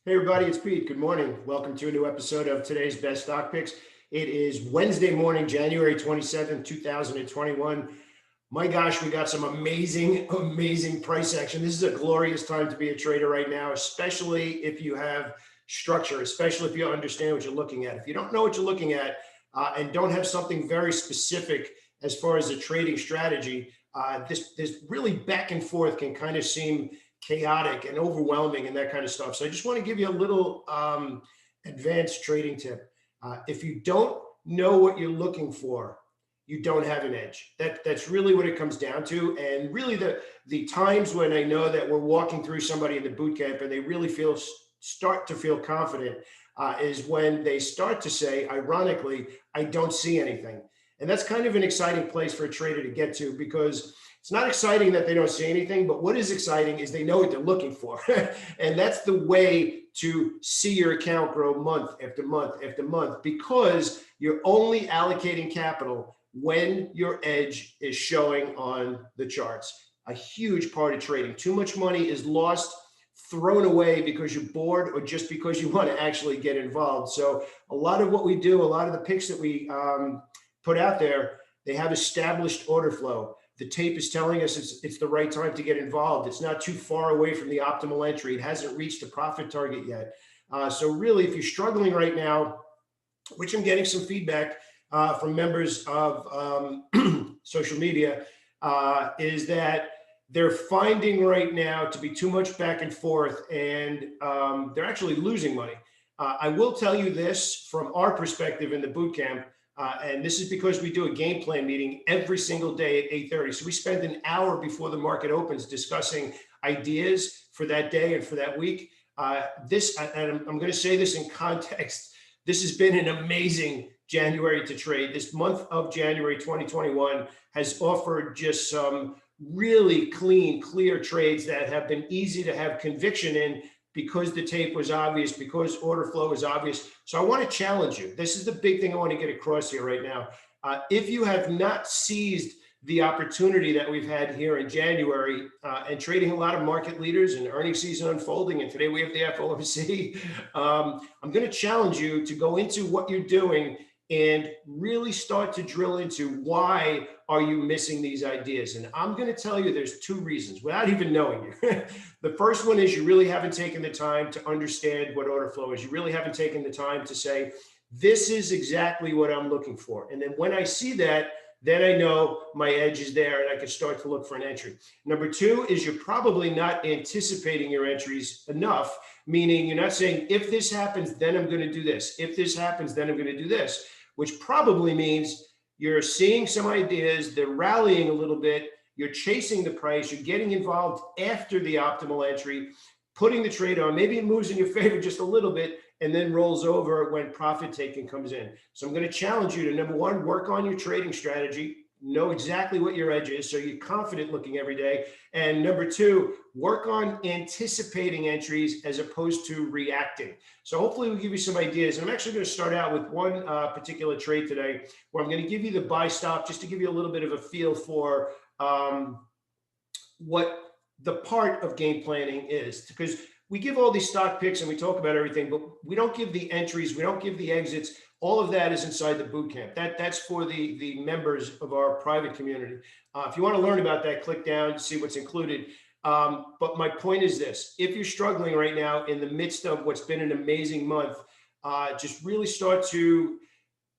Hey everybody, it's Pete. Good morning. Welcome to a new episode of today's Best Stock Picks. It is Wednesday morning, January 27th, 2021. My gosh, we got some amazing price action. This is a glorious time to be a trader right now, especially if you have structure, especially if you understand what you're looking at. If you don't know what you're looking at and don't have something very specific as far as a trading strategy, this really back and forth can kind of seem chaotic and overwhelming and that kind of stuff. So I just want to give you a little advanced trading tip. If you don't know what you're looking for, you don't have an edge. That's really what it comes down to. And really the times when I know that we're walking through somebody in the boot camp and they really start to feel confident is when they start to say, ironically, I don't see anything. And that's kind of an exciting place for a trader to get to, because it's not exciting that they don't see anything, but what is exciting is they know what they're looking for. And that's the way to see your account grow month after month after month, because you're only allocating capital when your edge is showing on the charts. A huge part of trading. Too much money is lost, thrown away because you're bored or just because you want to actually get involved. So a lot of what we do, a lot of the picks that we put out there, they have established order flow. The tape is telling us it's the right time to get involved. It's not too far away from the optimal entry. It hasn't reached a profit target yet. So really, if you're struggling right now, which I'm getting some feedback from members of social media, is that they're finding right now to be too much back and forth, and they're actually losing money. I will tell you this from our perspective in the boot camp. And this is because we do a game plan meeting every single day at 8:30. So we spend an hour before the market opens discussing ideas for that day and for that week. And I'm going to say this in context. This has been an amazing January to trade. This month of January 2021 has offered just some really clean, clear trades that have been easy to have conviction in, because the tape was obvious, because order flow was obvious. So I want to challenge you. This is the big thing I want to get across here right now. If you have not seized the opportunity that we've had here in January and trading a lot of market leaders and earnings season unfolding, and today we have the FOMC, I'm going to challenge you to go into what you're doing and really start to drill into why are you missing these ideas. And I'm going to tell you there's two reasons without even knowing you. The first one is you really haven't taken the time to understand what order flow is. You really haven't taken the time to say, this is exactly what I'm looking for. And then when I see that, then I know my edge is there and I can start to look for an entry. Number two is you're probably not anticipating your entries enough, meaning you're not saying, if this happens, then I'm going to do this. If this happens, then I'm going to do this, which probably means you're seeing some ideas, they're rallying a little bit, you're chasing the price, you're getting involved after the optimal entry, putting the trade on, maybe it moves in your favor just a little bit and then rolls over when profit taking comes in. So I'm going to challenge you to, number one, work on your trading strategy, know exactly what your edge is so you're confident looking every day. And number two, work on anticipating entries as opposed to reacting. So hopefully we'll give you some ideas. And I'm actually going to start out with one particular trade today where I'm going to give you the buy stop just to give you a little bit of a feel for what the part of game planning is, because we give all these stock picks and we talk about everything, but we don't give the entries, we don't give the exits. All of that is inside the boot camp. That's for the members of our private community. If you want to learn about that, click down to see what's included. But my point is this: if you're struggling right now in the midst of what's been an amazing month, just really start to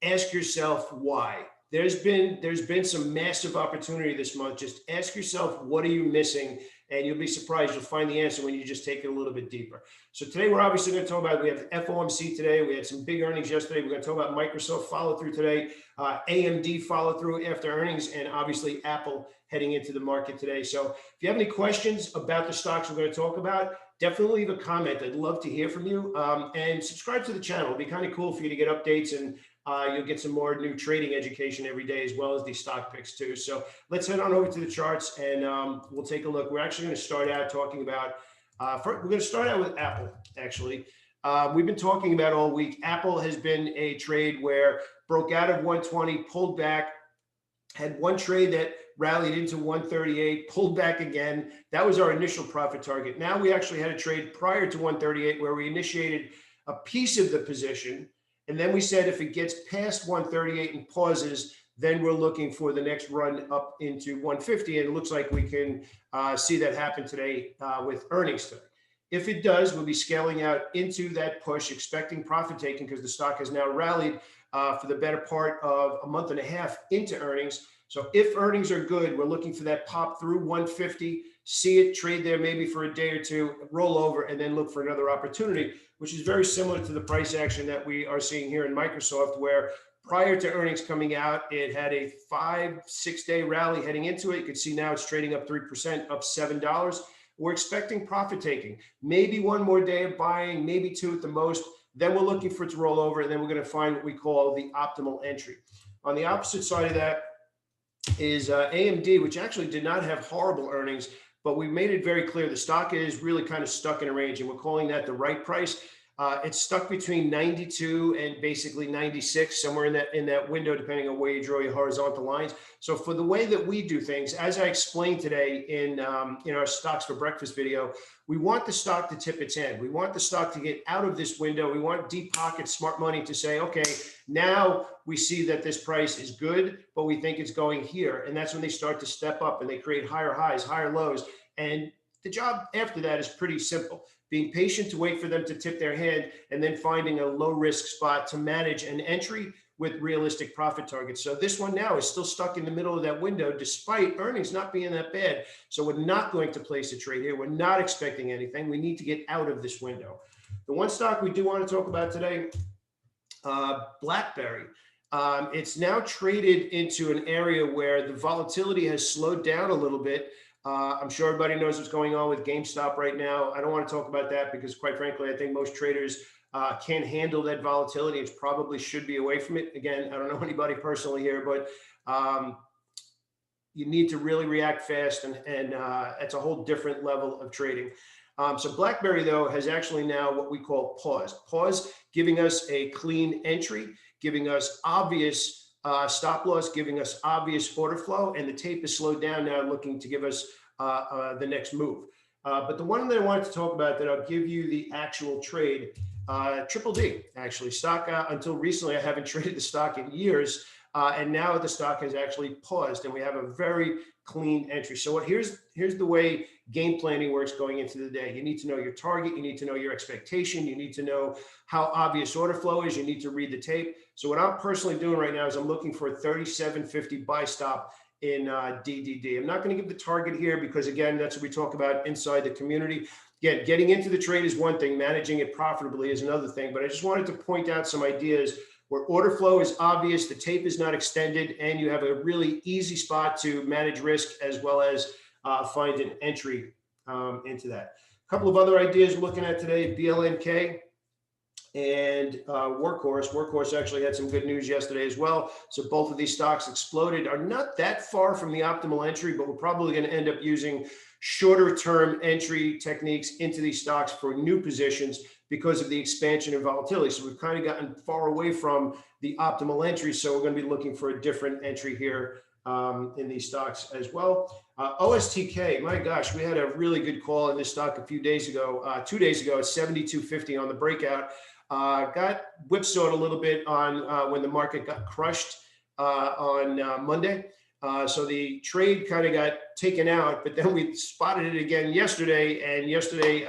ask yourself why. There's been some massive opportunity this month. Just ask yourself, what are you missing? And you'll be surprised. You'll find the answer when you just take it a little bit deeper. So today we're obviously going to talk about, we have FOMC today. We had some big earnings yesterday. We're going to talk about Microsoft follow through today, AMD follow through after earnings, and obviously Apple heading into the market today. So if you have any questions about the stocks we're going to talk about, definitely leave a comment. I'd love to hear from you, and subscribe to the channel. It'll be kind of cool for you to get updates, and you'll get some more new trading education every day, as well as these stock picks too. So let's head on over to the charts and we'll take a look. We're actually going to start out talking about, we're going to start out with Apple, actually. We've been talking about all week. Apple has been a trade where broke out of 120, pulled back, had one trade that rallied into 138, pulled back again. That was our initial profit target. Now we actually had a trade prior to 138 where we initiated a piece of the position. And then we said if it gets past 138 and pauses, then we're looking for the next run up into 150. And it looks like we can see that happen today with earnings today. If it does, we'll be scaling out into that push, expecting profit taking because the stock has now rallied for the better part of a month and a half into earnings. So if earnings are good, we're looking for that pop through 150, see it, trade there maybe for a day or two, roll over, and then look for another opportunity, which is very similar to the price action that we are seeing here in Microsoft, where prior to earnings coming out, it had a 5-6 day rally heading into it. You can see now it's trading up 3%, up $7. We're expecting profit taking, maybe one more day of buying, maybe two at the most. Then we're looking for it to roll over, and then we're going to find what we call the optimal entry. On the opposite side of that is AMD, which actually did not have horrible earnings, but we made it very clear the stock is really kind of stuck in a range, and we're calling that the right price. It's stuck between 92 and basically 96, somewhere in that window, depending on where you draw your horizontal lines. So for the way that we do things, as I explained today in our Stocks for Breakfast video, we want the stock to tip its hand. We want the stock to get out of this window. We want deep pocket smart money to say, okay, now we see that this price is good, but we think it's going here. And that's when they start to step up and they create higher highs, higher lows. And the job after that is pretty simple. Being patient to wait for them to tip their hand and then finding a low risk spot to manage an entry with realistic profit targets. So this one now is still stuck in the middle of that window despite earnings not being that bad. So we're not going to place a trade here. We're not expecting anything. We need to get out of this window. The one stock we do want to talk about today, Blackberry. It's now traded into an area where the volatility has slowed down a little bit. I'm sure everybody knows what's going on with GameStop right now. I don't want to talk about that because, quite frankly, I think most traders can't handle that volatility. It probably should be away from it. Again, I don't know anybody personally here, but you need to really react fast, and it's a whole different level of trading. So Blackberry, though, has actually now what we call pause. Pause, giving us a clean entry, giving us obvious stop loss, giving us obvious order flow, and the tape is slowed down now, looking to give us the next move. But the one that I wanted to talk about that I'll give you the actual trade, Triple D, actually. Stock, until recently, I haven't traded the stock in years, and now the stock has actually paused, and we have a very clean entry. So here's the way game planning works going into the day. You need to know your target. You need to know your expectation. You need to know how obvious order flow is. You need to read the tape. So what I'm personally doing right now is I'm looking for a 37.50 buy stop in DDD. I'm not going to give the target here because, again, that's what we talk about inside the community. Again, getting into the trade is one thing. Managing it profitably is another thing. But I just wanted to point out some ideas where order flow is obvious, the tape is not extended, and you have a really easy spot to manage risk as well as find an entry into that. A couple of other ideas we're looking at today, BLNK and workhorse. Workhorse actually had some good news yesterday as well. So both of these stocks exploded, are not that far from the optimal entry, but we're probably going to end up using shorter term entry techniques into these stocks for new positions because of the expansion and volatility. So we've kind of gotten far away from the optimal entry. So we're going to be looking for a different entry here in these stocks as well. OSTK, my gosh, we had a really good call in this stock a few days ago, 2 days ago at 72.50 on the breakout. Got whipsawed a little bit on when the market got crushed on Monday. So the trade kind of got taken out, but then we spotted it again yesterday. And yesterday,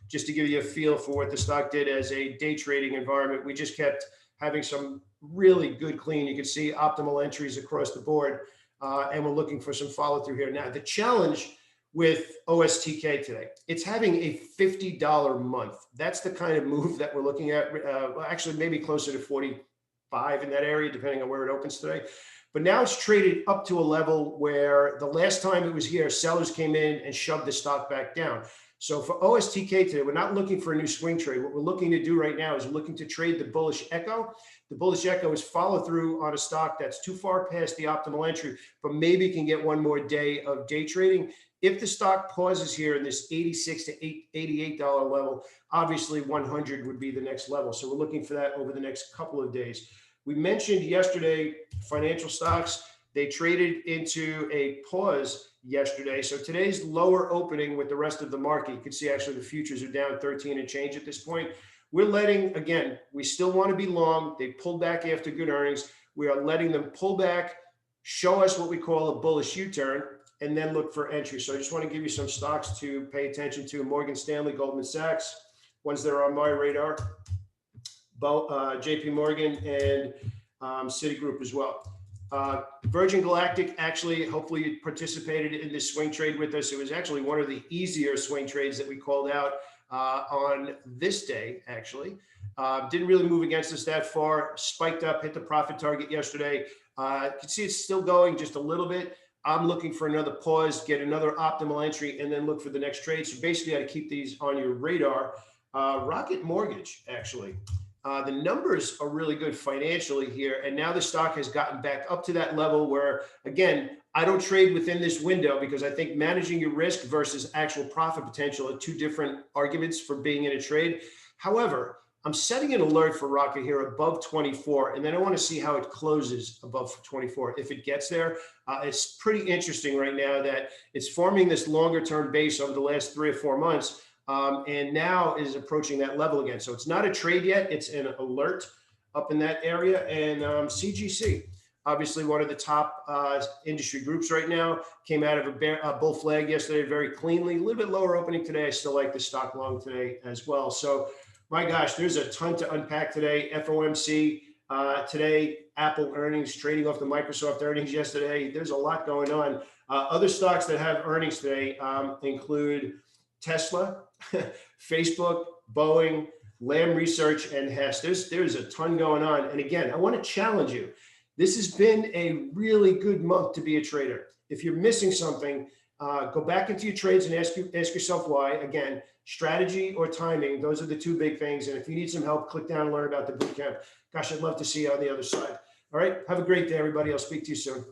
just to give you a feel for what the stock did as a day trading environment, we just kept having some really good clean. You can see optimal entries across the board, and we're looking for some follow through here. Now, the challenge with OSTK today, it's having a $50 month. That's the kind of move that we're looking at. Well, actually, maybe closer to 45 in that area, depending on where it opens today. But now it's traded up to a level where the last time it was here, sellers came in and shoved the stock back down. So for OSTK today, we're not looking for a new swing trade. What we're looking to do right now is we're looking to trade the bullish echo. The bullish echo is follow through on a stock that's too far past the optimal entry, but maybe can get one more day of day trading. If the stock pauses here in this $86 to $88 level, obviously 100 would be the next level. So we're looking for that over the next couple of days. We mentioned yesterday financial stocks. They traded into a pause yesterday. So today's lower opening with the rest of the market, you can see actually the futures are down 13 and change at this point. We're letting, again, we still want to be long. They pulled back after good earnings. We are letting them pull back, show us what we call a bullish U-turn, and then look for entry. So I just want to give you some stocks to pay attention to. Morgan Stanley, Goldman Sachs, ones that are on my radar, JP Morgan, and Citigroup as well. Virgin Galactic, actually, hopefully you participated in this swing trade with us. It was actually one of the easier swing trades that we called out on this day, actually. Didn't really move against us that far, spiked up, hit the profit target yesterday. You can see it's still going just a little bit. I'm looking for another pause, get another optimal entry, and then look for the next trade. So basically, I got to keep these on your radar. Rocket Mortgage, actually. The numbers are really good financially here. And now the stock has gotten back up to that level where, again, I don't trade within this window because I think managing your risk versus actual profit potential are two different arguments for being in a trade. However, I'm setting an alert for Rocket here above 24, and then I want to see how it closes above 24. If it gets there, it's pretty interesting right now that it's forming this longer term base over the last 3 or 4 months. And now is approaching that level again. So it's not a trade yet. It's an alert up in that area. And CGC, obviously one of the top industry groups right now, came out of a bull flag yesterday very cleanly. A little bit lower opening today. I still like the stock long today as well. So my gosh, there's a ton to unpack today. FOMC today, Apple earnings, trading off the Microsoft earnings yesterday. There's a lot going on. Other stocks that have earnings today include Tesla, Facebook, Boeing, Lam Research, and Hess. There's a ton going on. And again, I want to challenge you. This has been a really good month to be a trader. If you're missing something, go back into your trades and ask yourself why. Again, strategy or timing, those are the two big things. And if you need some help, click down and learn about the bootcamp. Gosh, I'd love to see you on the other side. All right, have a great day, everybody. I'll speak to you soon.